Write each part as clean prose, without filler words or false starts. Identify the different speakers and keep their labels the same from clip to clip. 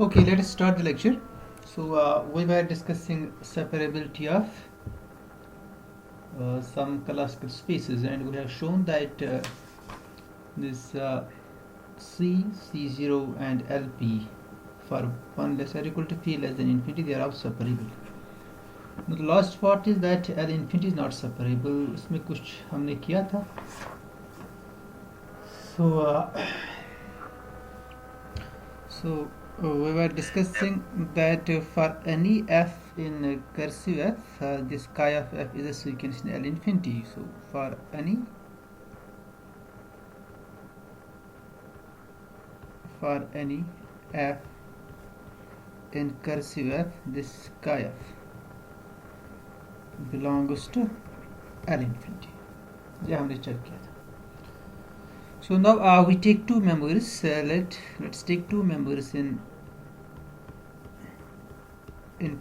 Speaker 1: Okay, let us start the lecture. So we were discussing separability of some classical spaces, and we have shown that this C, C0 and LP for 1 less or equal to P less than infinity, they are all separable. Now the last part is that L infinity is not separable. इसमें कुछ हमने किया था. So we were discussing that for any f in cursive f, this chi of f is a sequence in L infinity. So for any f in cursive f, this chi f belongs to L infinity. ये हमने check किया था. So now we take two members. Let's take two members in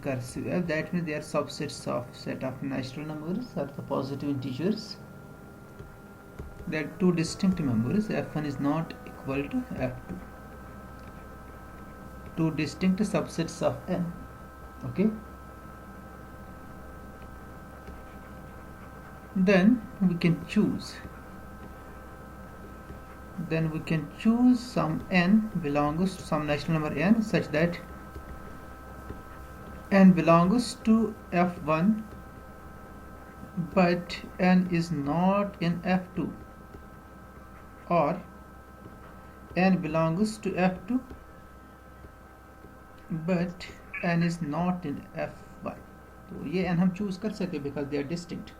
Speaker 1: cursive f. That means they are subsets of set of natural numbers or the positive integers. There are two distinct members. F1 is not equal to f2. Two distinct subsets of n. Okay. Then we can choose. Some n belongs to some natural number n such that n belongs to f1 but n is not in f2, or n belongs to f2 but n is not in f1. तो ये n हम choose कर सके because they are distinct.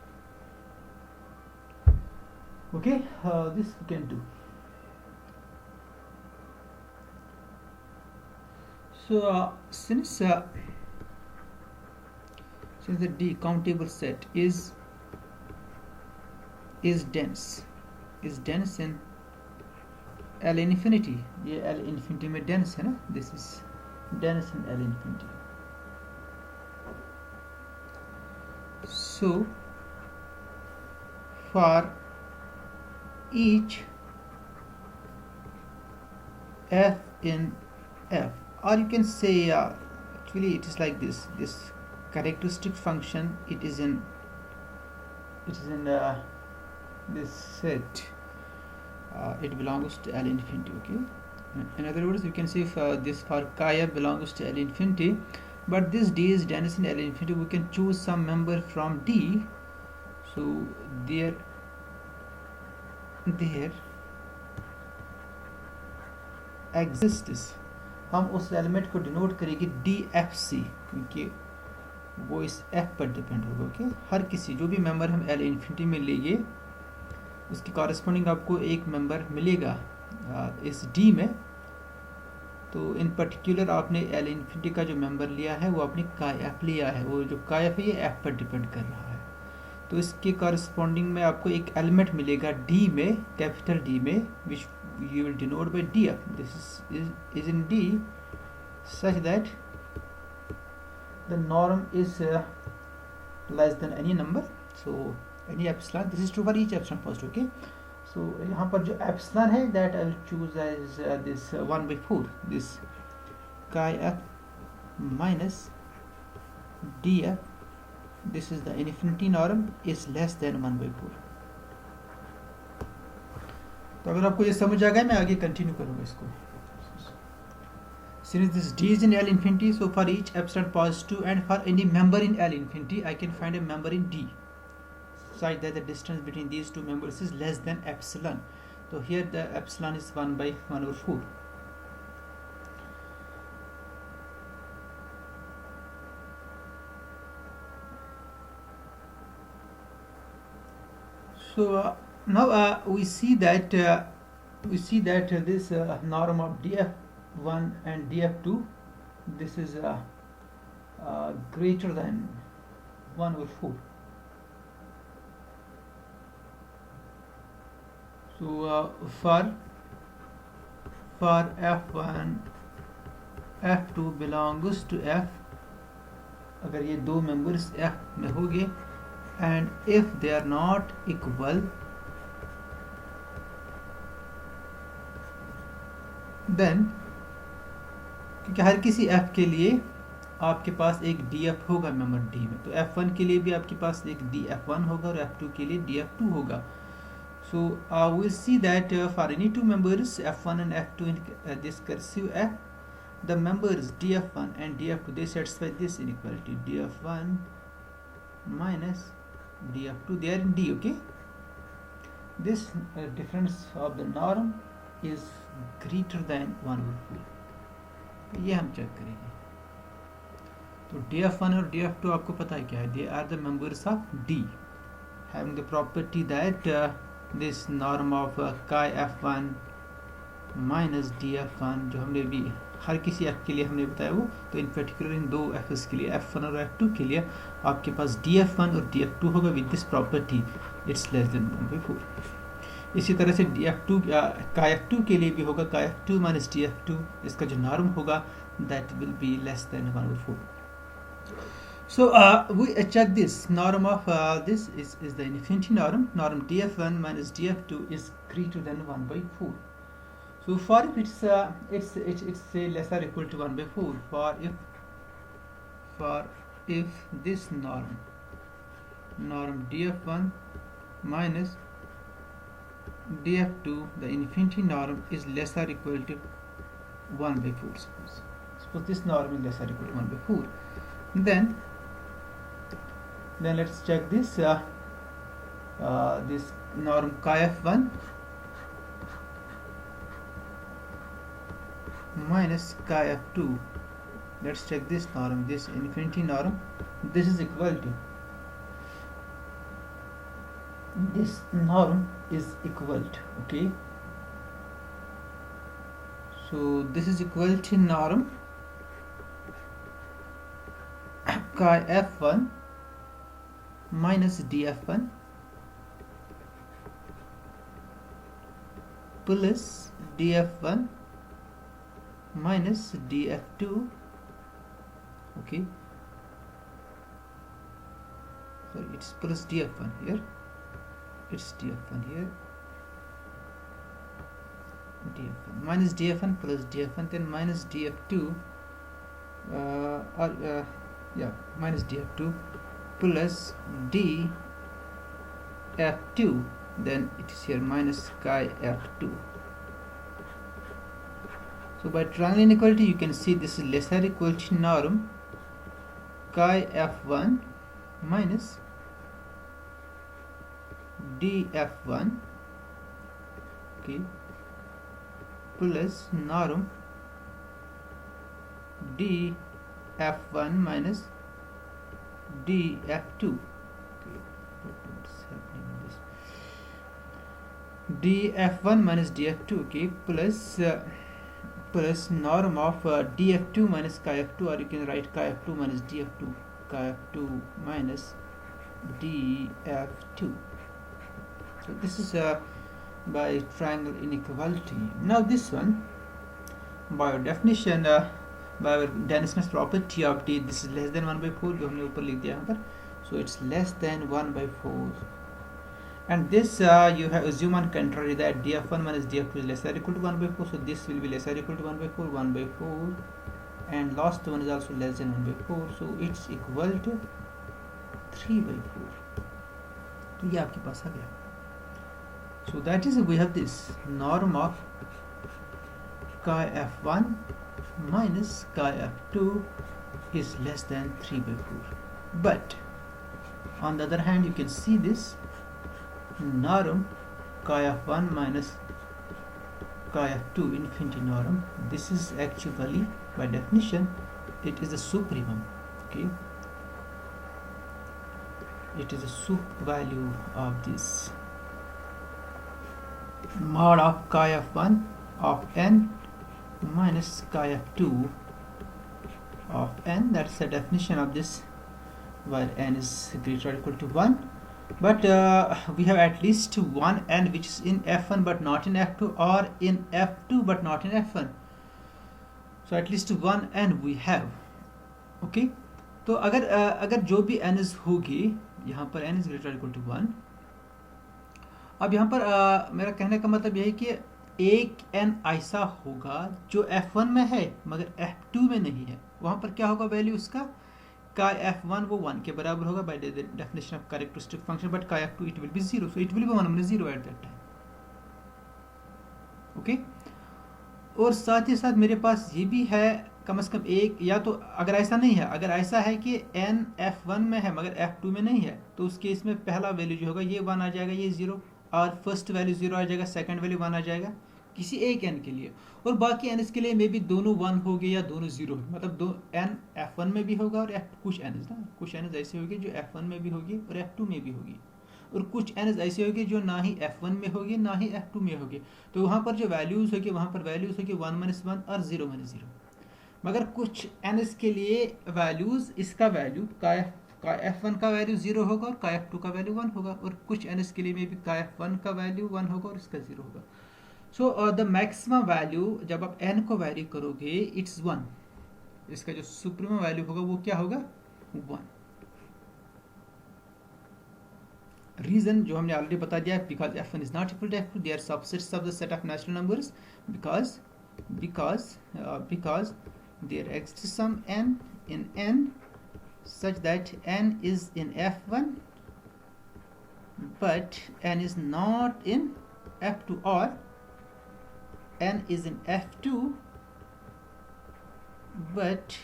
Speaker 1: Okay, this we can do. So since the D countable set is dense in L infinity, ये L infinity में dense है ना, this is dense in L infinity. So for each f in f, or you can say actually it is like this characteristic function, it is in this set, it belongs to L infinity. Okay, in other words, you can say this for chi f belongs to L infinity, but this D is dense in L infinity. We can choose some member from D. So there exists, हम उस element को denote करेंगे DFC, क्योंकि वो इस F पर depend होगा. Okay, हर किसी जो भी मेंबर हम L इन्फिनिटी में लेंगे उसकी कॉरेस्पॉन्डिंग आपको एक मेंबर मिलेगा इस D में. तो इन पर्टिकुलर आपने L इन्फिनिटी का जो मेंबर लिया है वो आपने chi f लिया है. वो जो chi f है ये F पर डिपेंड कर रहा है. तो इसके कॉरेस्पॉन्डिंग में आपको एक एलिमेंट मिलेगा D में, कैपिटल D में, विच you will denote by df. This is in D such that the norm is less than any number. So any epsilon, this is true for each epsilon first. Okay, so यहाँ पर जो epsilon है that I will choose as this 1/4, this chi f minus df. This is the infinity norm is less than 1/4. तो अगर आपको ये समझ आ गया, मैं आगे कंटिन्यू करूंगा इसको. Since this D is in L infinity, so for each epsilon positive and for any member in L infinity, I can find a member in D such that the distance between these two members is less than epsilon. So here the epsilon is 1/1/4. So now we see that this norm of df1 and df2, this is greater than 1/4. So for f1 f2 belongs to f, अगर ये दो members f में होंगे, and if they are not equal, then क्योंकि हर किसी f के लिए आपके पास एक df होगा मेंबर d में, तो f1 के लिए भी आपके पास एक df1 होगा और f2 के लिए df2 होगा. So we'll see that for any two members f1 and f2 in this cursive f, the members df1 and df2 they satisfy this inequality, df1 minus df2 they are in d. Okay, this difference of the norm is greater than 1/4. ये हम check करेंगे. तो df1 और df2 आपको पता है क्या है, they are the members of d having the property that this norm of chi f1 minus df1 जो हमने भी हर किसी f के लिए हमने बताया वो, तो इन पर्टिकुलर इन दो f's के लिए f1 और f2 के लिए आपके पास df1 और df2 होगा with this property it's less than 1/4. इसी तरह से df2 chi f2 के लिए भी होगा chi f2 minus df2, इसका जो नॉर्म होगा that will be less than 1/4. So we check this norm of this is the infinity norm. Norm df1 minus df2 is greater than 1/4. So for if it's say less or equal to 1/4, for if this norm df1 minus df2, the infinity norm is less or equal to 1/4. Suppose this norm is less or equal to 1/4, then let's check this this norm chi f1 minus chi f2. Let's check this norm, this infinity norm. This is equal to, this norm is equal to, okay, so this is equal to norm chi f1 minus df1 plus df1 minus df2. Okay, sorry, it's plus df1 here, it's df1 here, df1 minus df1 plus df1, then minus df2 minus df2 plus df2, then it is here minus chi f2. So by triangle inequality you can see this is less or equal to norm chi f1 minus df1, okay, plus norm df1 minus df2. Okay, what's happening in this? df1 minus df2, okay, plus norm of df2 minus chi f2, or you can write chi f2 minus df2, chi f2 minus df2. So this is by triangle inequality. Now this one, by definition, by our Dennis's property of d, this is less than 1/4, जो हमने ऊपर लिख दिया यहाँ पर. So it's less than 1/4, and this you have assume on contrary that df1 minus df2 is less or equal to 1/4. So this will be less or equal to 1/4, and last one is also less than 1/4. So it's equal to 3/4. तो ये आपके पास आ गया. So that is we have this norm of chi f1 minus chi f2 is less than 3/4. But on the other hand, you can see this norm chi f1 minus chi f2, infinity norm. This is actually by definition it is a supremum. Okay, it is a sup value of this mod of chi f1 of n minus chi f2 of n. That's the definition of this, where n is greater or equal to 1. But we have at least one n which is in f1 but not in f2, or in f2 but not in f1. So at least one n we have. Okay, तो अगर जो भी n is होगी, यहाँ पर n is greater or equal to 1. अब यहाँ पर मेरा कहने का मतलब यह है कि एक n ऐसा होगा जो f1 में है मगर f2 में नहीं है, वहां पर क्या होगा वैल्यू उसका, का f1 वो 1 के बराबर होगा by the definition of characteristic function, but का f2 it will B 0, so it will B 1 0 at that time. Okay, और साथ ही साथ मेरे पास ये भी है कम से कम एक, या तो अगर ऐसा नहीं है, अगर ऐसा है कि n f1 में है मगर f2 में नहीं है, तो उस केस में पहला वैल्यू जो होगा ये 1 आ जाएगा, ये 0, और फर्स्ट वैल्यू 0 आ जाएगा, सेकंड वैल्यू 1 आ जाएगा किसी एक n के लिए, और बाकी n के लिए मे बी दोनों 1 हो गए या दोनों 0 हो, मतलब दो n f1 में भी होगा और कुछ n ऐसे होगी जो f1 में भी होगी और f2 में भी होगी, और कुछ n ऐसे होगी जो ना ही f1 में होगी ना ही f2 में होगी, तो वहाँ पर जो वैल्यूज़ होगी वहाँ पर वैल्यूज़ होगी 1 - 1 और 0 - 0, मगर कुछ n के लिए वैल्यूज़, इसका वैल्यू का f1 का वैल्यू 0 होगा और का f2 का वैल्यू 1 होगा, और कुछ n के लिए में भी का f1 का वैल्यू 1 होगा और इसका 0 होगा। सो द मैक्सिमम वैल्यू जब आप n को वैरी करोगे इट्स 1, इसका जो सुप्रीमम वैल्यू होगा वो क्या होगा 1। रीजन जो हमने ऑलरेडी बता दिया है, because f1 is not equal to f2, they are subsets of the set of natural numbers, because there exists some n in n such that n is in f1 but n is not in f2, or n is in f2 but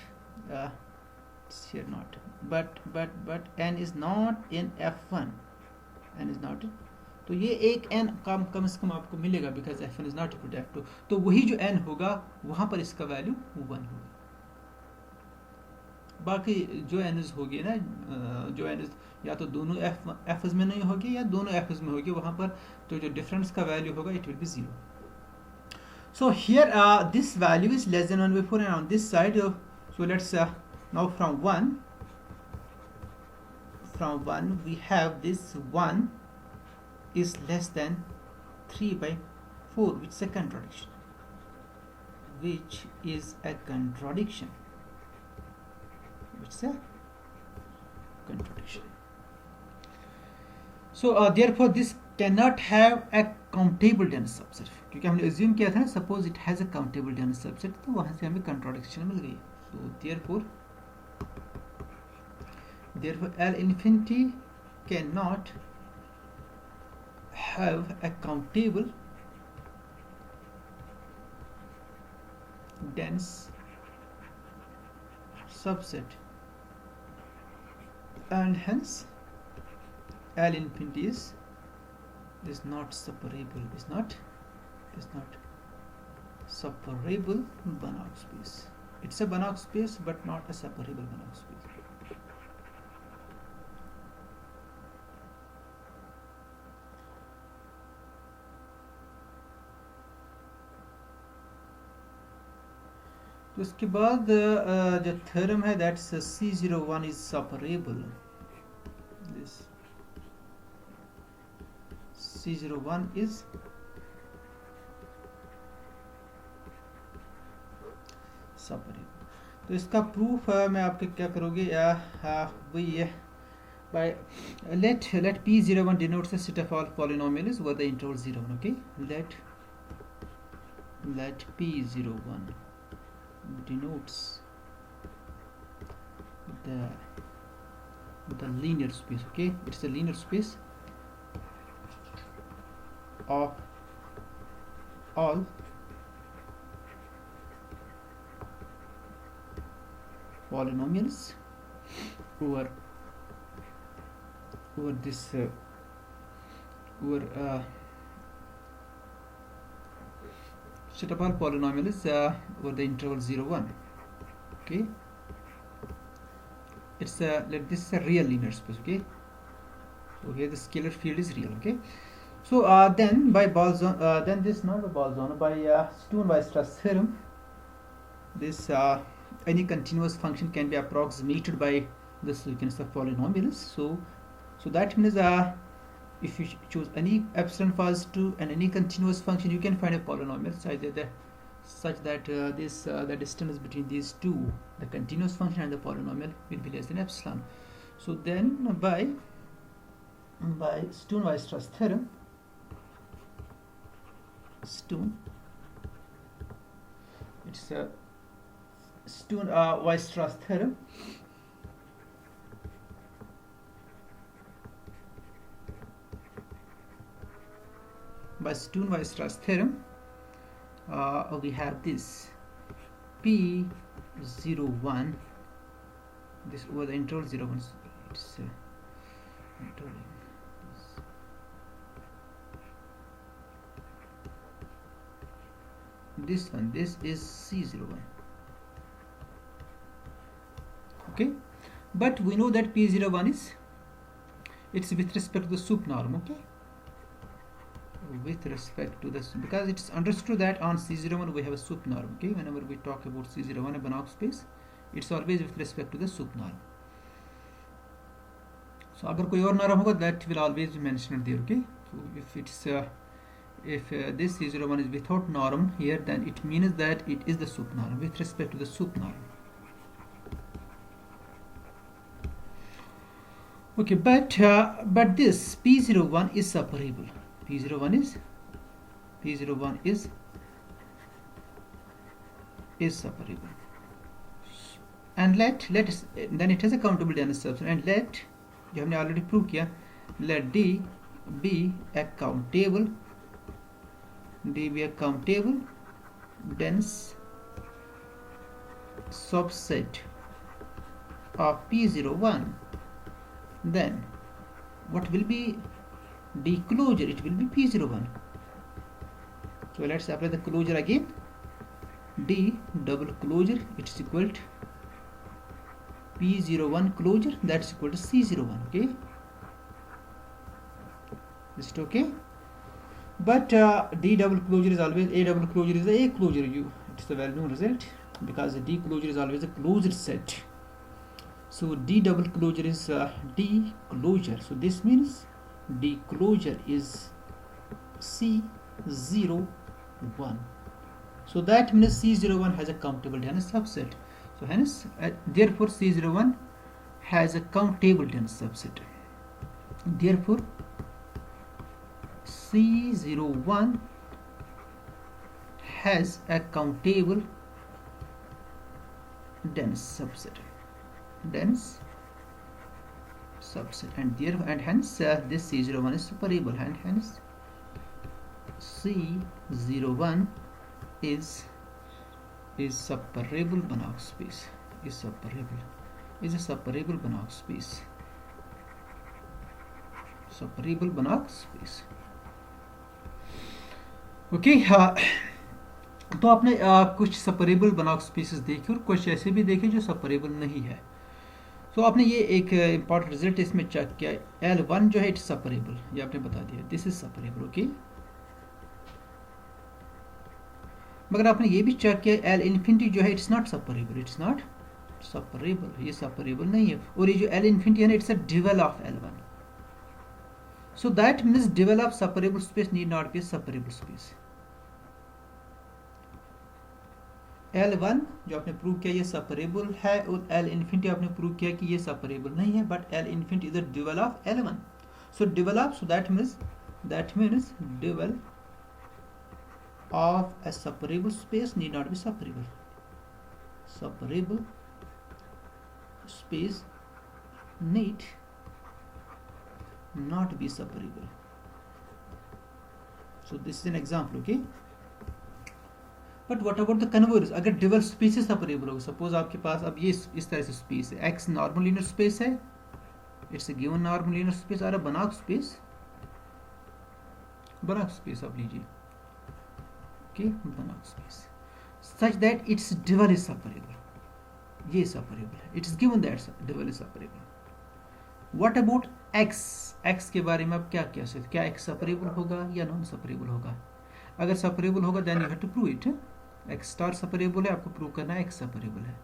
Speaker 1: here not, but n is not in f1, n is not in, तो ये एक n कम से कम आपको मिलेगा because f1 is not equal to f2, तो वही जो n होगा वहां पर इसका वैल्यू 1 होगा। बाकी जो n's होगी ना, जो n's या तो दोनों f's में नहीं होगी या दोनों f's में होगी, वहां पर तो जो डिफरेंस का वैल्यू होगा it will B 0। So here this value is less than 1 before, and on this side so let's now from 1 we have this 1 is less than 3/4, which is a contradiction, so therefore this cannot have a countable dense subset, क्योंकि हमने assume किया था ना suppose it has a countable dense subset, तो वहां से हमें contradiction मिल गई। so therefore L infinity cannot have a countable dense subset, and hence L infinity is not separable, is not separable Banach space. It's a Banach space but not a separable Banach space. तो इसके बाद जो theorem है that's C01 is separable, this C01 is separable. तो इसका proof मैं आपके क्या करोगे, वही है by let P01 denotes the set of all polynomials over the interval 0 1, okay, let P01 denotes the linear space, okay, it's a linear space of all polynomials over this set of all polynomials over the interval 0 1, okay, it's this is a real linear space, okay, so here the scalar field is real, okay. So then by Bolzano, then this not by Bolzano, by Stone-Weierstrass theorem, this any continuous function can be approximated by the sequence of polynomials. So that means if you choose any epsilon falls to and any continuous function, you can find a polynomial such that the distance between these two, the continuous function and the polynomial, will be less than epsilon. So then by Stone-Weierstrass theorem, Stone. It's a Stone Weierstrass theorem. By Stone Weierstrass theorem, we have this P01. This over the interval 0 1. It's interval. This one, this is C01. Okay, but we know that P01 is, it's with respect to the sup norm. Okay, with respect to this, because it's understood that on C01 we have a sup norm. Okay, whenever we talk about C01 a Banach space, it's always with respect to the sup norm. So agar koi aur norm hoga, that will always be mentioned there. Okay, so if it's if this C01 is without norm here, then it means that it is the sup norm with respect to the sup norm. Okay, but this P01 is separable. P01 is separable, and let then it has a countable Dennis subset, and let जो हमने already prove किया, let D be a countable dense subset of P01. Then what will be D closure? It will be P01. So let's apply the closure again. D double closure, it's equal to P01 closure, that's equal to C01. Okay, is it okay? But D double closure is always, A double closure is A closure. It's the well-known result, because D closure is always a closed set. So D double closure is D closure. So this means D closure is C01. So that means C01 has a countable dense subset. So hence, therefore C01 has a countable dense subset. Therefore C01 has a countable dense subset. And hence this C01 is separable, and hence C01 is separable Banach space. Is a separable Banach space. Separable Banach space. Okay, तो आपने कुछ separable Banach spaces देखे और कुछ ऐसे भी देखे जो सेपरेबल नहीं है. तो आपने ये एक इम्पॉर्टेंट रिजल्ट इसमें चेक किया, L1 जो है इट्स सेपरेबल, ये आपने बता दिया, दिस इज सेपरेबल. ओके, मगर आपने ये भी चेक किया L इन्फिनिटी जो है इट्स नॉट सेपरेबल, ये सेपरेबल नहीं है. और ये जो L इन्फिनिटी है ना, it's a dual of L1. So that means dual of separable space need not be a separable space. L1 जो आपने प्रूव किया ये सेपरेबल है, और L इन्फिनिटी आपने प्रूव किया कि ये सेपरेबल नहीं है, but L infinity is a dual of L1. So dual of, so that means dual of a separable space need not be separable. Separable space need not be separable. So this is an example. Okay, but what about the converse? अगर dual space separable होगा, suppose आपके पास अब ये इस तरह से space है, X normal linear space है, it's a given normal linear space, और Banach space आप लीजिए. Okay, Banach space such that its dual is separable. ये separable है, it is given that dual is separable. What about X? X के बारे में आप क्या कह सकते, क्या X सेपरेबल होगा या नॉन सेपरेबल होगा? अगर सेपरेबल होगा then you have to prove it. X star separable है, आपको प्रूव करना है X सेपरेबल है.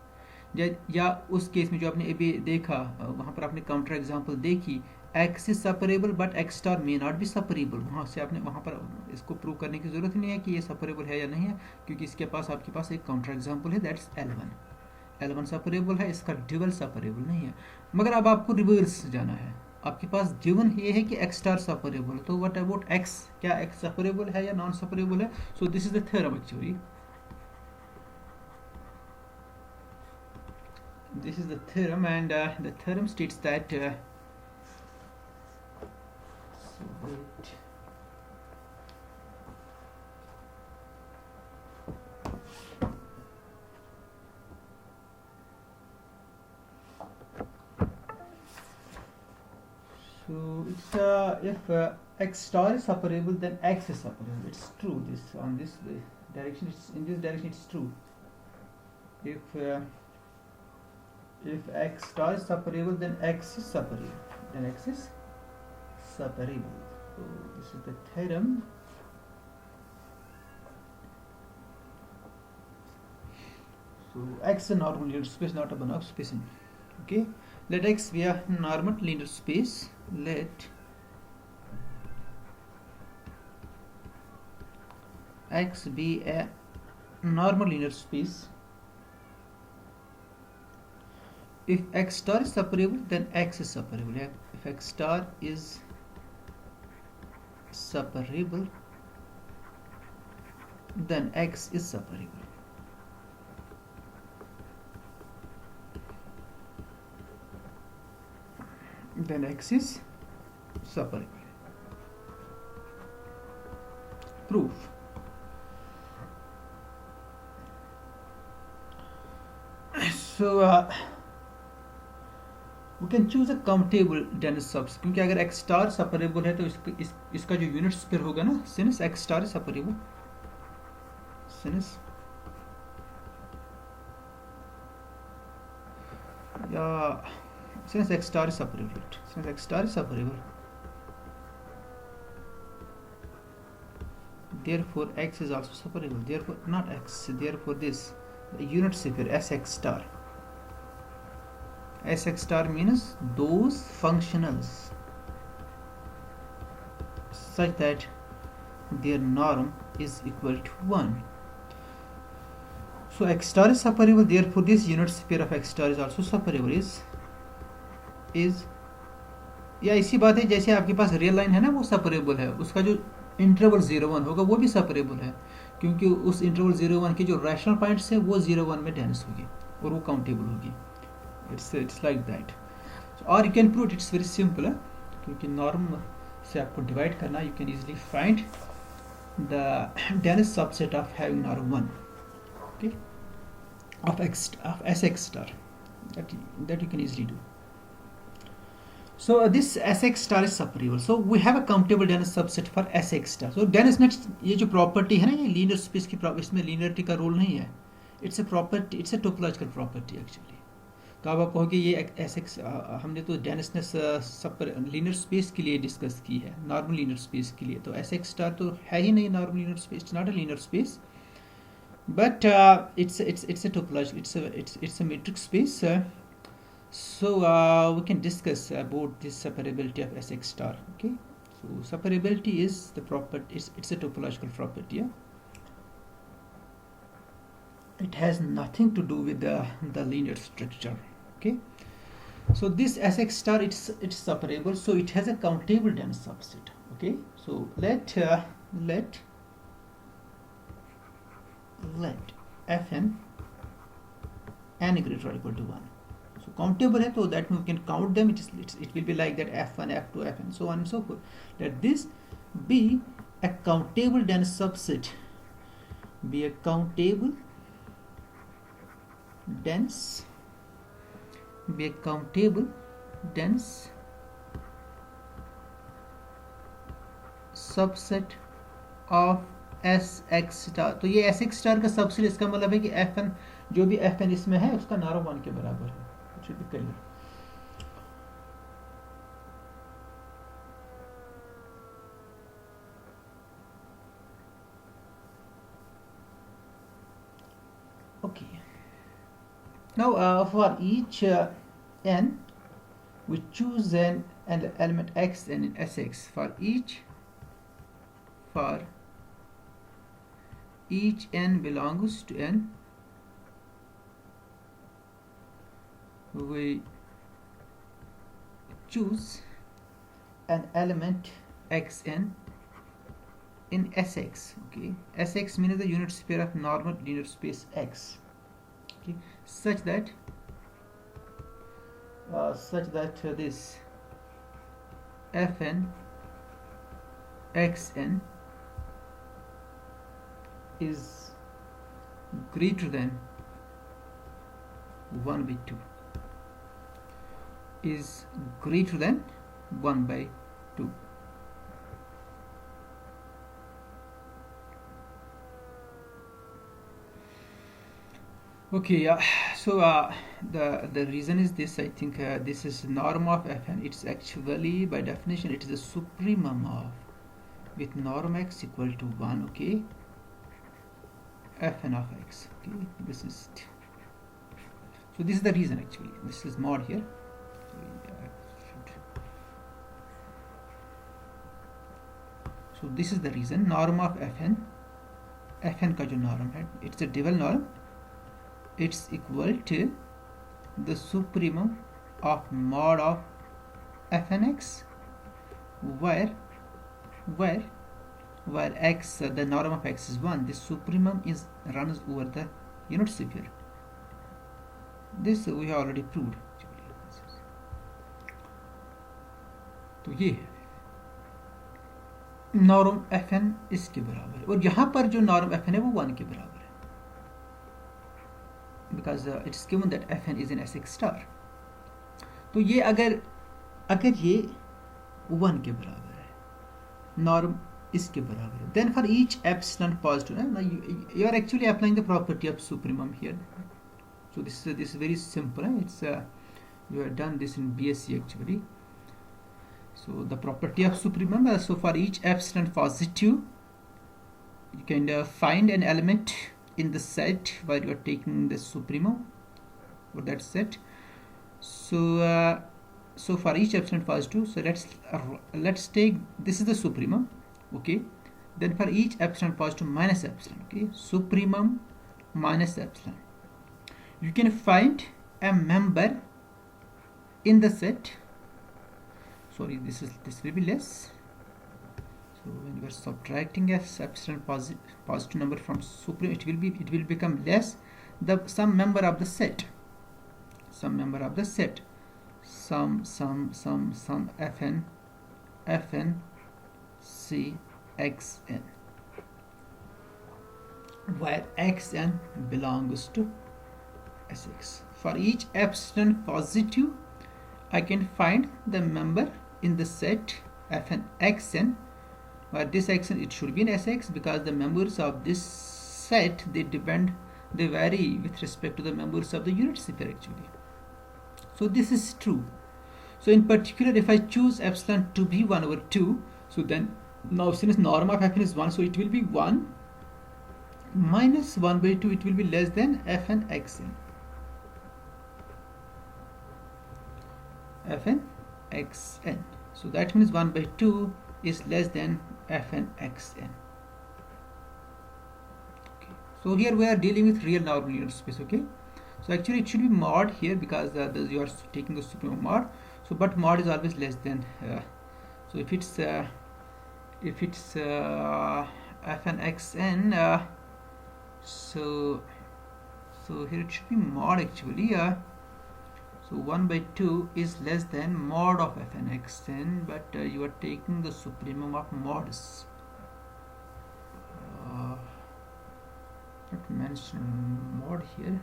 Speaker 1: या उस केस में जो आपने अभी देखा, वहाँ पर आपने काउंटर एग्जांपल देखी, X is separable but X star may not be separable. वहाँ से आपने वहाँ पर इसको प्रूव करने की जरूरत नहीं है कि ये सेपरेबल है या नहीं है, क्योंकि इसके पास आपके पास एक काउंटर एग्जाम्पल है, दैट्स L1 सेपरेबल है, इसका ड्यूअल सेपरेबल नहीं है. मगर अब आपको रिवर्स जाना है, आपके पास गिवन ये है कि x स्टार सेपरेबल, तो व्हाट अबाउट x, क्या x सेपरेबल है या नॉन सेपरेबल है? सो this is the theorem actually, this is the theorem, and the theorem states that so wait, so it's if x star is separable, then x is separable. It's true. This on this direction, it's in this direction, it's true. If x star is separable, then x is separable. Then x is separable. So this is the theorem. So x is a normal linear space, not a Banach space. Okay. Let x be a normal linear space. Let x be a normal linear space. If x star is separable, then x is separable. If x star is separable, then x is separable. Then x is separable. Proof. So we can choose a countable dense subs, क्योंकि अगर x star separable है तो इसका जो unit spare होगा ना, since x star is separable, since x star is separable, since x star is separable, therefore x is also separable. Therefore not x, therefore this the unit sphere sx star. Sx star means those functionals such that their norm is equal to 1. So x star is separable, therefore this unit sphere of x star is also separable. is या इसी बात है जैसे आपके पास real line है ना, वो separable है, उसका जो इंटरवल 0-1 होगा वो भी सेपरेबल है, क्योंकि उस इंटरवल 0-1 के जो रैशनल पॉइंट्स है वो 0-1 में डेंस होगी और वो काउंटेबल होगी. It's like that. और you can prove it's very simple, क्योंकि नॉर्म से आपको डिवाइड करना, you can easily find the dense subset of having norm 1, okay, of sx star, that you can easily do. So this sx star is separable. So we have a countable dense subset for sx star. So denseness, ये जो property है ना, ये linear space की इसमें linearity का role नहीं है. It's a property, it's a topological property actually. तो अब आप कहोगे ये sx, हमने तो डेंसनेस लीनियर स्पेस के लिए डिस्कस की है, नॉर्मल लीनियर स्पेस के लिए. तो sx star तो है ही नहीं normal linear space, it's not a linear space, but it's a topological, it's a metric space. So we can discuss about this separability of sx star. Okay, so separability is the property, it's a topological property. It has nothing to do with the linear structure. Okay, so this sx star, it's separable, so it has a countable dense subset. Okay, so let fn n greater or equal to 1. So countable है, तो that we can count them. It will be like that, f1, f2, fn, so on and so forth. Let this be a countable dense subset, be a countable dense, be a countable dense subset of sx star. तो ये sx star का subset, इसका मतलब है कि fn, जो भी fn इसमें है उसका नॉर्म 1 के बराबर है. should be clear. Okay, now for each n we choose an element x and an sx. For each n belongs to n, we choose an element xn in Sx. Okay, Sx means the unit sphere of normal linear space X. Okay, such that this Fn xn is greater than 1 by 2, is greater than 1 by 2. Okay, so the reason is this. I think this is norm of Fn. It's actually, by definition, it is the supremum of, with norm x equal to 1, okay, Fn of x. Okay, this is it. So this is the reason actually. This is mod here. So this is the reason norm of Fn. Fn का जो norm है, it's a dual norm. It's equal to the supremum of mod of Fnx, where x, the norm of x is 1. This supremum is runs over the unit sphere. This we have already proved. तो ये norm Fn इसके बराबर है, और यहाँ पर जो norm Fn है वो 1 के बराबर है, because it's given that Fn is in Sx star. तो ये अगर ये 1 के बराबर है, नॉर्म इसके बराबर है, then for each epsilon positive, you are actually applying the property of supremum here. So this is very simple. It's you have done this in BSc actually. So the property of supremum. So for each epsilon positive, you can find an element in the set where you are taking the supremum for that set. So so for each epsilon positive, so let's take, this is the supremum, okay. Then for each epsilon positive minus epsilon, okay, supremum minus epsilon, you can find a member in the set. Sorry, this will be less. So when you are subtracting a epsilon positive number from supremum, it will become less some member of the set, some Fn C xn, where xn belongs to Sx. For each epsilon positive, I can find the member in the set Fn xn, where this xn, it should be in Sx, because the members of this set, they vary with respect to the members of the unit sphere actually. So this is true. So in particular, if I choose epsilon to be 1 over 2, so then now since norm of Fn is 1, so it will be 1 minus 1 by 2, it will be less than Fn xn. Fn xn. So that means 1 by 2 is less than Fn xn. Okay. So here we are dealing with real normal unit space. Okay. So actually it should be mod here, because you are taking the supremum mod. So but mod is always less than. So if it's Fn xn, so here it should be mod actually. So 1 by 2 is less than mod of Fn xn, but you are taking the supremum of mods. Not mention mod here.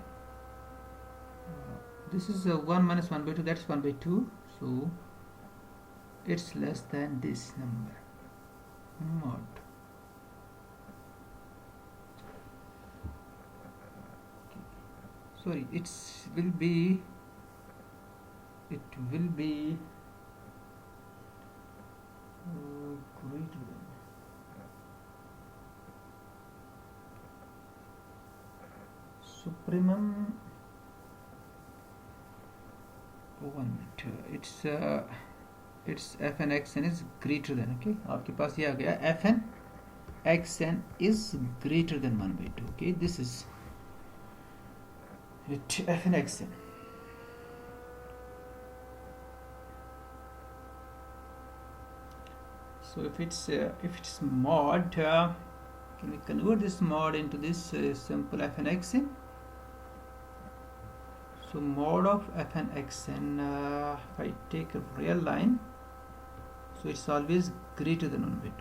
Speaker 1: This is 1 minus 1 by 2, that's 1 by 2, so it's less than this number, mod. Okay. Sorry, it will be greater than supremum. 1 minute. It's Fn xn is greater than, okay, आपके पास ये आ गया Fn xn is greater than 1 by 2. Okay, this is it, Fn xn. So if it's mod, can we convert this mod into this simple f and xn? So mod of f and xn, if I take a real line, so it's always greater than 1 by 2.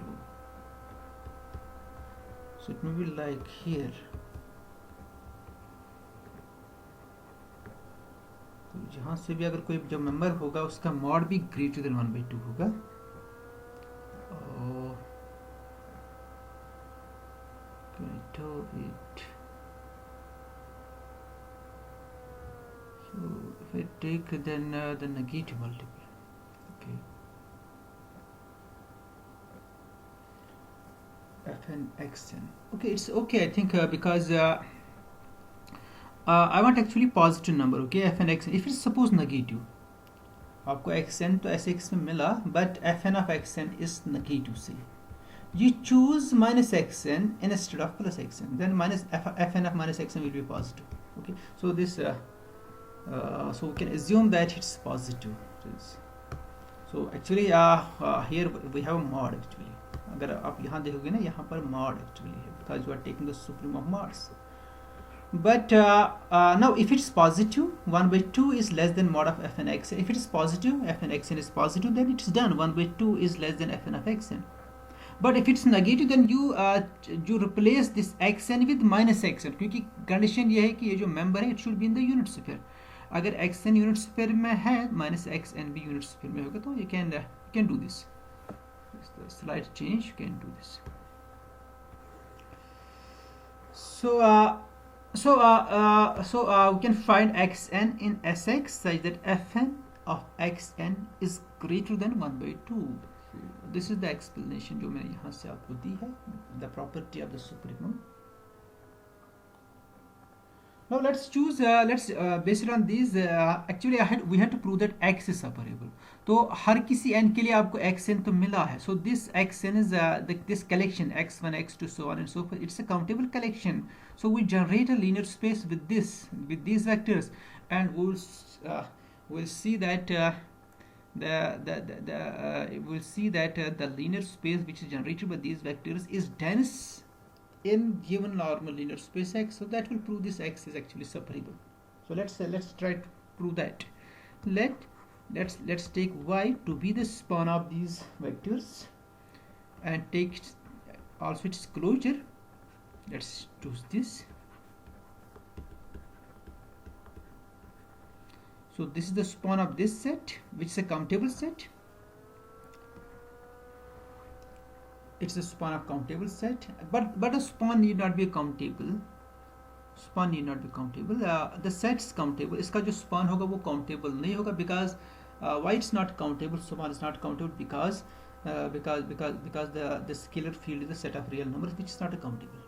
Speaker 1: So it may be like here. तो जहाँ से भी अगर कोई जो member होगा उसका mod भी ग्रेटर देन 1 by 2 होगा. Can I do it? So if I take then the negative multiple, okay, f and xn, okay, it's okay I think, because I want actually positive number, okay, f and xn. If it's suppose negative, आपको xn तो ऐसे x में मिला, but fn of xn is negative, say you choose minus xn instead of plus xn, then minus fn of minus xn will be positive. Okay, so this so we can assume that it's positive. So actually here we have a mod actually. अगर आप यहाँ देखोगे ना, यहाँ पर mod actually है, because you are taking the supreme of mods. But now if it's positive, 1 by 2 is less than mod of f and xn. If it is positive, f and xn is positive, then it's done. 1 by 2 is less than fn of xn. But if it's negative, then you replace this xn with minus xn, क्योंकि condition ये है कि ये जो member है, it should be in the unit sphere. अगर xn unit sphere में है, minus xn भी unit sphere में होगा, तो you can do this. The slight change, you can do this. So we can find xn in Sx such that fn of xn is greater than 1 by 2. So this is the explanation जो मैंने यहाँ से आपको दी है, the property of the supremum. Now let's choose, based on these, actually we had to prove that x is separable. तो हर किसी n के लिए आपको xn तो मिला है. So this xn is this collection x1, x2, so on and so forth. It's a countable collection. So we generate a linear space with these vectors, and we'll see that we'll see that the linear space which is generated by these vectors is dense in given normal linear space x. So that will prove this x is actually separable. So let's try to prove that. Let's take y to be the span of these vectors and take also its closure. Let's choose this. So this is the span of this set, which is a countable set. It's a span of countable set, but a span need not be countable. Span need not be countable. The set is countable. इसका जो span होगा वो countable नहीं होगा, because why it's not countable? Span is not countable because the scalar field is a set of real numbers, which is not a countable.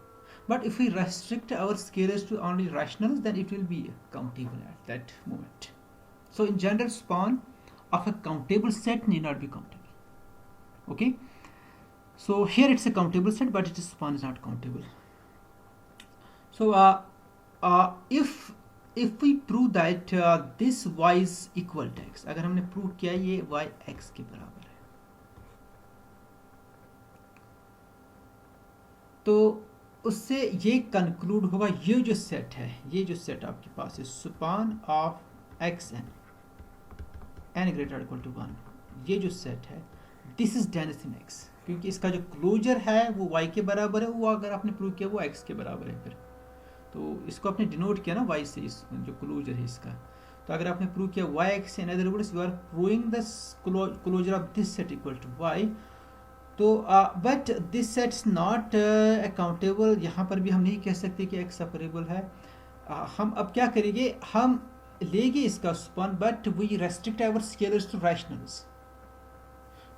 Speaker 1: But if we restrict our scalars to only rationals, then it will be countable at that moment. So in general, span of a countable set need not be countable. Okay. So here it's a countable set, but its span is not countable. So if we prove that this y is equal to x, अगर हमने prove किया ये y x के बराबर है, तो उससे ये कंक्लूड होगा, ये जो सेट है, ये जो सेट आपके पास है, span of xn n greater equal to 1, ये जो सेट है, this is dense in x, क्योंकि इसका जो क्लोजर है वो y के बराबर है, वो अगर आपने प्रूव किया वो x के बराबर है, फिर तो इसको आपने डिनोट किया ना y से, इस जो क्लोजर है इसका. तो अगर आपने प्रूव किया y x, in other words you are proving the closure of this set equal to y. तो but this set is not accountable. यहाँ पर भी हम नहीं कह सकते कि x सेपरेबल है. हम अब क्या करेंगे, हम लेंगे इसका span, but we restrict our scalars to rationals.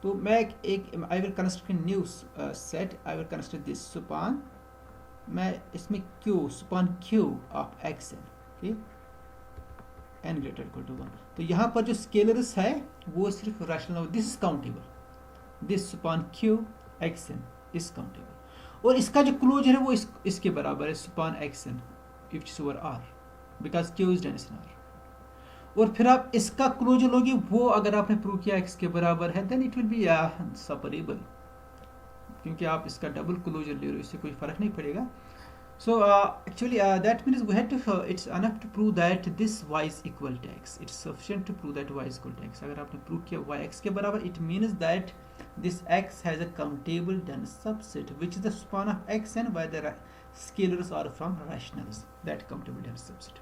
Speaker 1: तो मैं एक I will construct new set, I will construct this span, मैं इसमें q span q of xn, okay, n greater equal to 1. तो यहाँ पर जो स्केलर्स है वो सिर्फ rational, this is countable, this span q xn is countable, और इसका जो क्लोजर है वो इसके बराबर है, span xn if it's over r, because q is dense in r. और फिर आप इसका क्लोजर लोगे, वो अगर आपने प्रूव किया x के बराबर है, then it will be separable. क्योंकि आप इसका डबल क्लोजर ले रहे हो, इससे कोई फर्क नहीं पड़ेगा. So actually that means we had to it's enough to prove that this y is equal to x. It's sufficient to prove that y is equal to x. अगर आपने prove किया y x के बराबर, it means that this x has a countable dense subset which is the span of x and where the scalars are from rationals. That countable dense subset.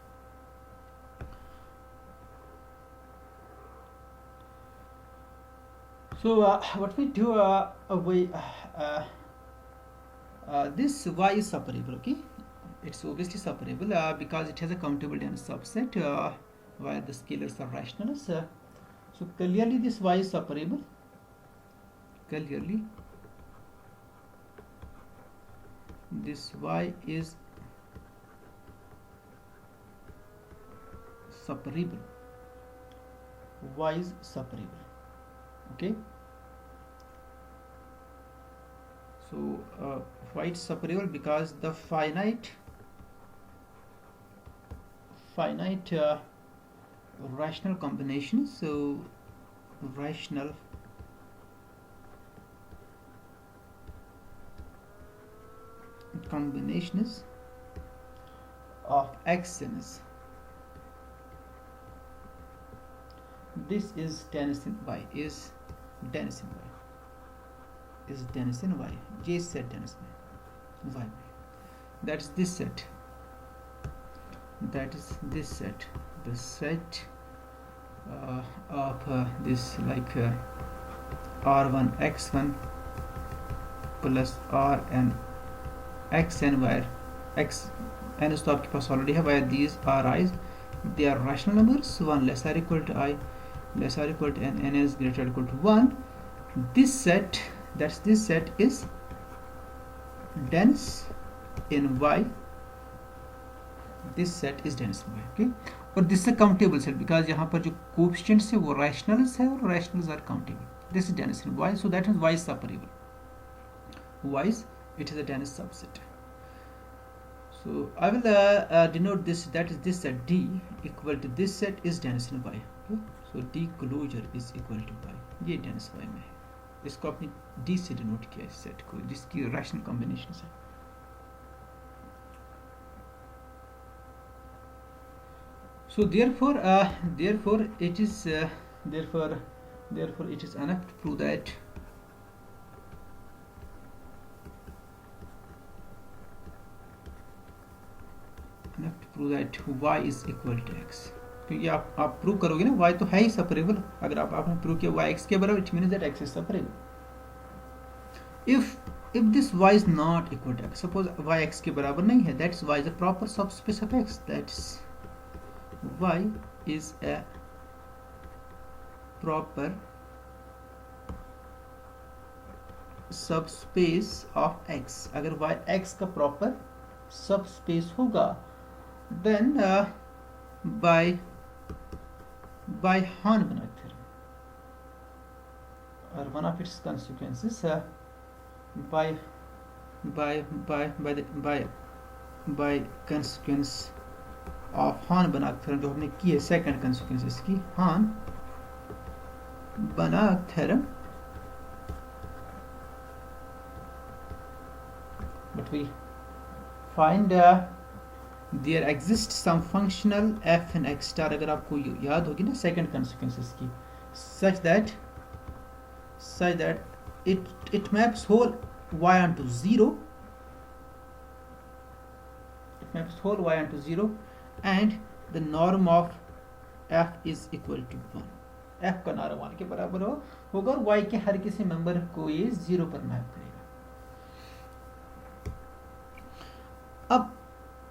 Speaker 1: So what we do, this y is separable, okay? It's obviously separable because it has a countable dense subset where the scalars are rationals. So clearly this y is separable. Clearly this y is separable. Y is separable. Okay. So why it's separable? Because the finite rational combinations. So rational combinations of x's. This is dense in y. Is dense in y. Is dense in y. J set dense in y. That's this set. That is this set. The set of this like r1 x1 plus rn xn where x n is तो आपके पास already है, where these are i's, they are rational numbers, 1 less or equal to I, less or equal to n is greater or equal to 1. This set, that's this set, is dense in y. This set is dense in y. Okay. और this is countable set because यहाँ पर जो coefficients है वो rationals है और rationals are countable. This is dense in y, so that means y is separable. Y is, it is a dense subset. So I will denote this, that is this set D equal to this set is dense in y. Okay. So D closure is equal to y. ये dense y में है. इसको आपने D से denote किया इस set को, जिसकी rational combinations है. So therefore it is therefore it is enough to prove that y is equal to x. क्योंकि आप प्रूव करोगे ना y तो है ही सेपरेबल. अगर आपने प्रूव किया y x के बराबर, it means that x is separable. If this y is not equal to x, suppose y x के बराबर नहीं है, that's y is a proper subspace of x. That's y is a proper subspace of x. अगर y x का proper subspace होगा, then by Hahn-Banach theorem, or one of its consequences, by consequence of Hahn-Banach theorem, जो हमने की है second consequence इसकी, Hahn-Banach theorem, but we find there exists some functional f and x star, अगर आपको याद होगी ना second consequences की, such that it maps whole y onto 0. It maps whole y onto 0 and the norm of f is equal to 1. f का norm 1 के बराबर होगा और y के हर किसी मेंबर को ये 0 पर मैप करेगा. अब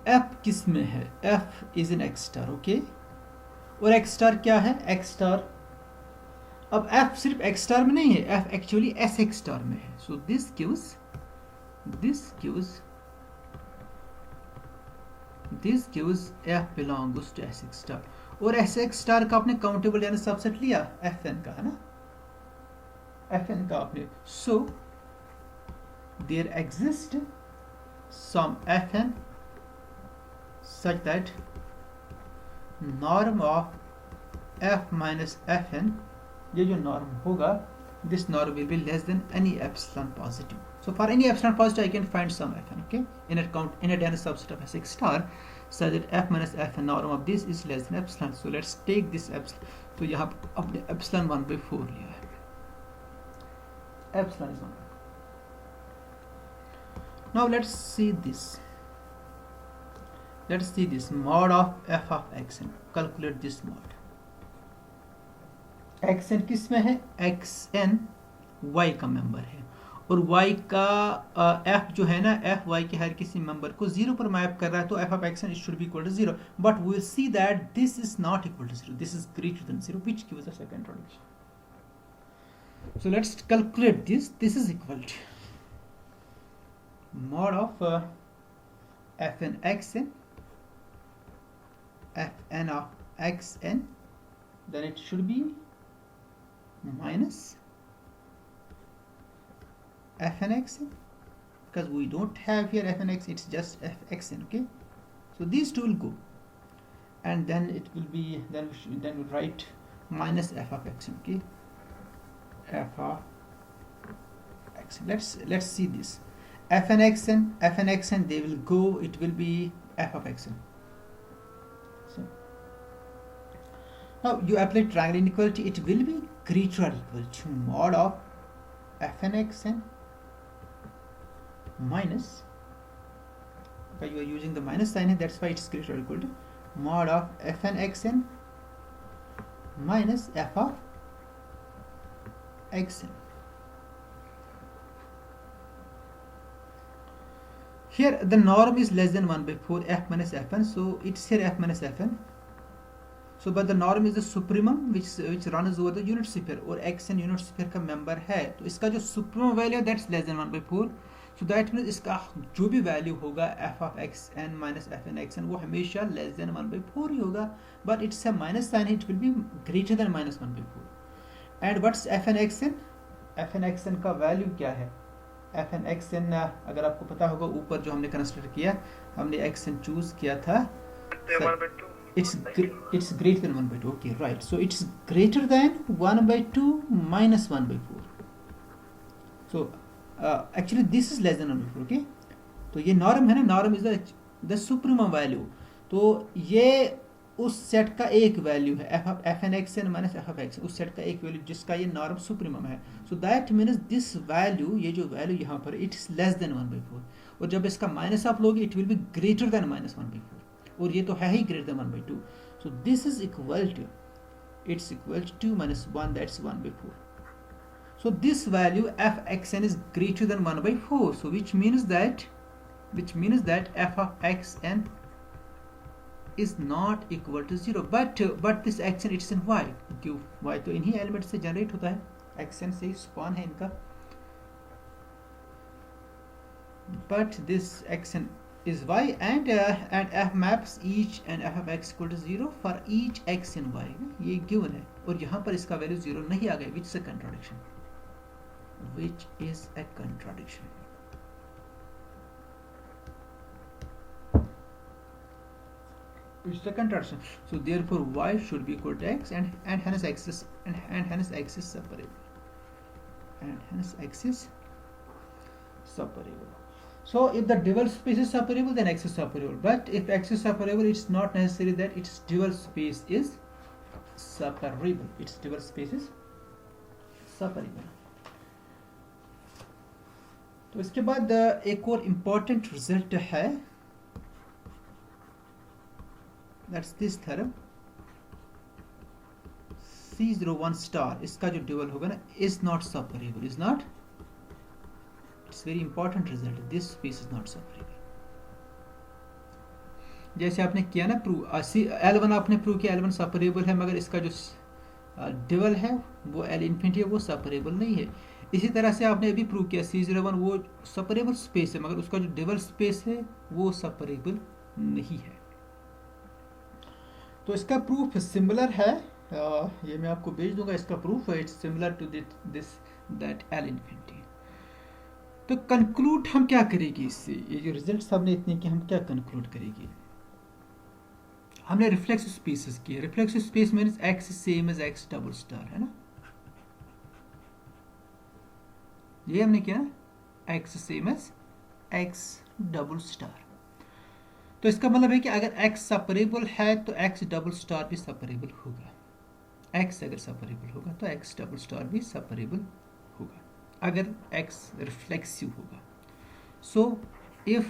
Speaker 1: f किस में है? f is in x star. Okay. और x star क्या है? x star, अब f सिर्फ x star में नहीं है, f actually sx star में है. So this gives f belongs to sx star. और sx star का आपने काउंटेबल यानी सबसेट लिया fn का, है ना, fn का आपने. So there exists some fn such that norm of f minus fn, ये जो नॉर्म होगा this norm will be less than any epsilon positive. So for any epsilon positive, I can find some fn, okay, in a Danish subset of S star such that f minus fn norm of this is less than epsilon. So let's take this epsilon. तो यहाँ पर अपने epsilon 1/4 लिया है, epsilon is 1/4. Now let's see this. Let's see this mod of f of xn. Calculate this mod. xn किस में है? xn y का मेंबर है और y का f जो है ना, f y के हर किसी मेंबर को 0 पर मैप कर रहा है, तो f of xn should be equal to 0. But we will see that this is not equal to 0. This is greater than 0, which gives us a contradiction. So let's calculate this. This is equal to mod of fn xn, fn of xn, then it should be minus fn xn, because we don't have here fn x, it's just fxn, okay. So these two will go, and then it will be, then we'll write minus f of xn, okay, f of xn. Let's see this. fn xn, they will go, it will be f of xn. So now you apply triangle inequality, it will be greater or equal to mod of fn xn minus, okay, you are using the minus sign here, that's why it's greater or equal to mod of fn xn minus f of xn. Here the norm is less than 1/4 f minus fn, so it's here f minus fn. So but the norm is the supremum which runs over the unit sphere, और xn unit sphere का member है, तो इसका जो supremum value that's less than 1/4. So that means इसका जो भी value होगा f of xn minus fn xn वो हमेशा less than 1/4 ही होगा, but it's a minus sign, it will be greater than minus 1/4. And what's fn xn? fn xn का value क्या है? fn xn अगर आपको पता होगा, ऊपर जो हमने कंसिडर किया, हमने xn चूज किया था, it's greater than 1/2. Okay, right. So it's greater than 1/2 minus 1/4. So actually this is less than 1/4. Okay, तो ये नॉर्म है ना, norm is the supremum value, तो ये उस सेट का एक वैल्यू है f n x n minus f of x, उस सेट का एक वैल्यू जिसका ये नॉर्म सुप्रीमम है. So that means this value, ये जो वैल्यू यहाँ पर इट इज लेस देन 1/4, और जब इसका माइनस आप लोगे it will be greater than minus 1/4, और ये तो है ही greater than 1/2. So this is equal to, it's equal to 2 minus 1, that's 1/4. So this value f xn is greater than 1/4. So which means that f of xn is not equal to 0. But this xn it's in y, क्यों y तो इन्हीं element से generate होता है, xn से spawn है इनका. But this xn is y, and f maps each and f of x equal to 0 for each x in y. ये given है, और यहाँ पर इसका वैल्यू 0 नहीं आ गया, which is a contradiction. Which is a contradiction. It's a contradiction. So therefore y should be equal to x, and hence x is separable. And hence x is separable. So if the dual space is separable, then x is separable. But if x is separable, it's not necessary that its dual space is separable. Its dual space is separable. तो इसके बाद एक और important result है, that's this theorem C01 star, इसका जो dual होगा ना is not separable, is not, it's very important result, this space is not separable. जैसे आपने किया ना प्रूव, L1 आपने प्रूव किया L1 सेपरेबल है, मगर इसका जो ड्यूअल है वो L इन्फिनिटी है, वो सेपरेबल नहीं है. इसी तरह से आपने अभी प्रूव किया C01 वो सेपरेबल स्पेस है, मगर उसका जो ड्यूअल स्पेस है वो सेपरेबल नहीं है. तो इसका प्रूफ सिमिलर है, ये मैं आपको भेज दूंगा, इसका प्रूफ है, it's similar to this that L infinity. तो कंक्लूड हम क्या करेंगे इससे, ये जो रिजल्ट्स हमने इतने कि हम क्या कंक्लूड करेंगे. हमने रिफ्लेक्सिव स्पेसेस किए. Reflexive space means x same as x double star, है ना. ये हमने किया ना, x same as x double star. तो इसका मतलब है कि अगर x सेपरेबल है तो x डबल स्टार भी सेपरेबल होगा। x अगर सेपरेबल होगा तो x डबल स्टार भी सेपरेबल होगा, अगर x रिफ्लेक्सिव होगा। So if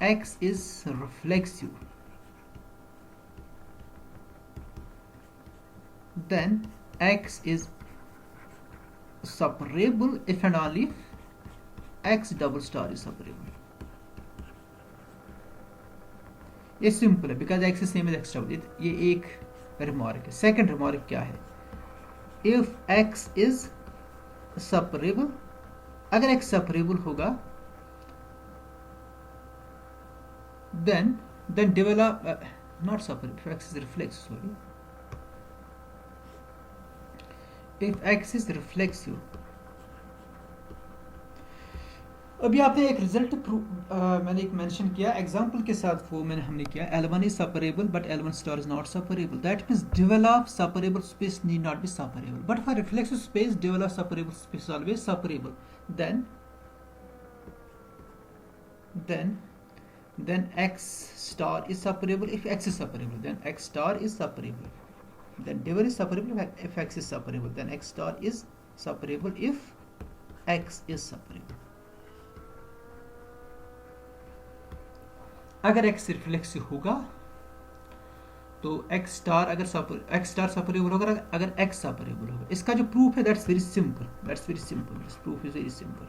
Speaker 1: x is reflexive, then x is separable if and only if x double star is separable. ये सिंपल है, because x is same as x double। ये एक remark है। Second remark क्या है, if x is separable, अगर x separable होगा then develop not separable, if x is reflexive, sorry, if x is reflexive। अभी आपने एक रिजल्ट मैंने एक मेंशन किया एग्जांपल के साथ, वो हमने किया L1 is separable but L1 star is not separable, that means develop separable space need not be separable, but for reflexive space develop separable space is always separable, then x star is separable if x is separable, then x star is separable, then devel is separable if x is separable, then x star is separable if x is separable। अगर x reflexive होगा तो x star अगर x star separable होगा, अगर x separable होगा। इसका जो proof है that's very simple, this proof is very simple.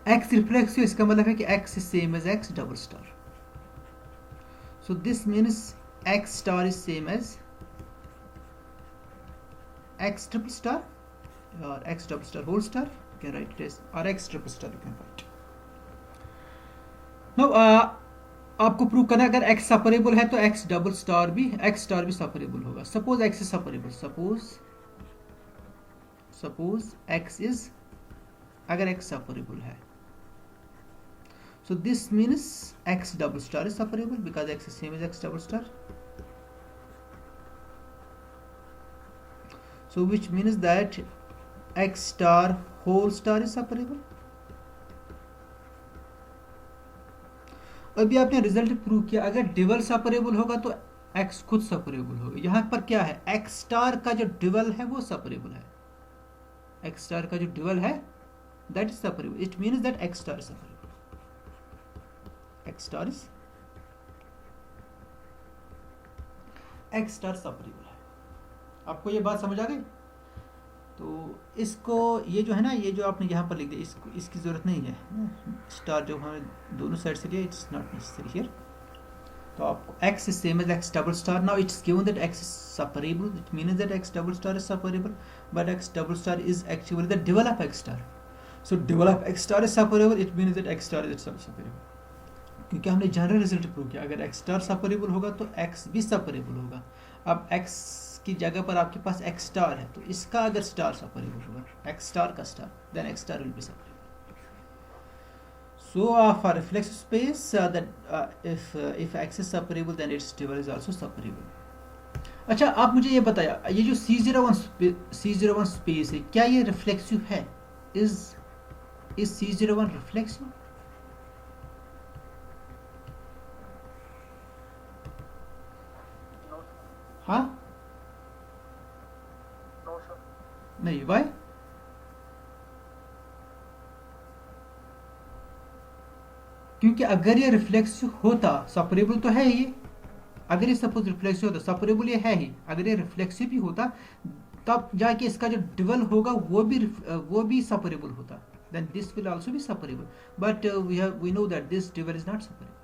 Speaker 1: x reflexive, इसका मतलब है कि x is same as x double star, so this means x star is same as x triple star or x double star whole star, you can write it as, or x triple star you can write। now आपको prove करना है अगर x separable है तो x double star भी separable होगा। Suppose x is separable, suppose x is, अगर x separable है, so this means x double star is separable because x is same as x double star, so which means that x star whole star is separable। अभी आपने result prove किया अगर dual separable होगा तो x खुद separable होगा। यहां पर क्या है, x स्टार का जो डिवल है वो सेपरेबल है, x स्टार का जो डिवल है that is separable, it means that x star is separable, x star separable है। आपको ये बात समझ आ गई? तो इसको ये जो है ना, ये जो आपने यहाँ पर लिख दिया, इसको इसकी ज़रूरत नहीं है, स्टार जो हमें दोनों साइड से लिया, इट्स नॉट नेसेसरी हियर। तो आपको x is same as x double star, now it's given that x is separable, it means that x double star is separable, but x double star is actually the dual of x star, so dual of x star is separable, it means that x star is itself separable। क्योंकि हमने general result prove किया अगर x star separable होगा तो x भी separable होगा। अब x की जगह पर आपके पास x स्टार है, तो इसका अगर स्टार सेपरेबल होगा, x स्टार का star, then x star will be separable. So for reflexive space if x is separable then its dual is also separable। अच्छा, आप मुझे ये बताया, ये जो C01 स्पेस है क्या ये रिफ्लेक्सिव है? Is C01 reflexive? हाँ, नहीं, वाई? क्योंकि अगर ये रिफ्लेक्सिव होता, सेपरेबल तो है ये, अगर ये सपोज रिफ्लेक्सिव होता, सेपरेबल ये है ही, अगर ये रिफ्लेक्सिव भी होता तब जाके इसका जो डिवल होगा वो भी सेपरेबल होता, then this will also be separable, but we know that this dual is not separable,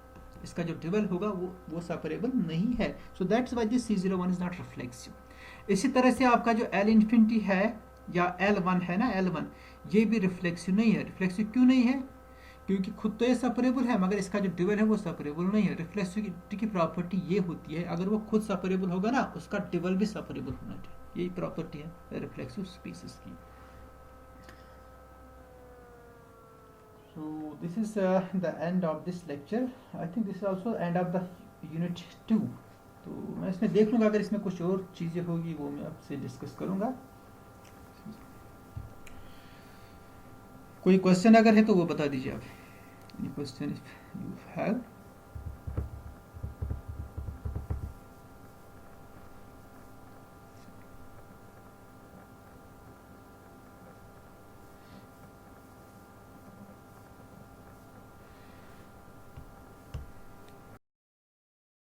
Speaker 1: इसका जो डिवल होगा वो सेपरेबल नहीं है, so that's why this C01 is not reflexive. इसी तरह से आपका जो L इन्फिनिटी है या L1 है ना, L1 ये भी रिफ्लेक्सिव नहीं है। रिफ्लेक्सिव क्यों नहीं है? क्योंकि खुद तो ये सेपरेबल है मगर इसका जो डिवल है वो सेपरेबल नहीं है। रिफ्लेक्सिविटी की प्रॉपर्टी ये होती है, अगर वो खुद सेपरेबल होगा ना उसका डिवल भी सेपरेबल होना चाहिए, यही प्रॉपर्टी है रिफ्लेक्सिव स्पीसीज की। सो this is the end of this lecture, I think this is also end of the unit 2। तो मैं इसमें देख लूँगा, अगर इसमें कुछ और चीज़ें होगी वो मैं आपसे डिस्कस करूँगा। कोई क्वेश्चन अगर है तो वो बता दीजिए आप, क्वेश्चन यू हैव।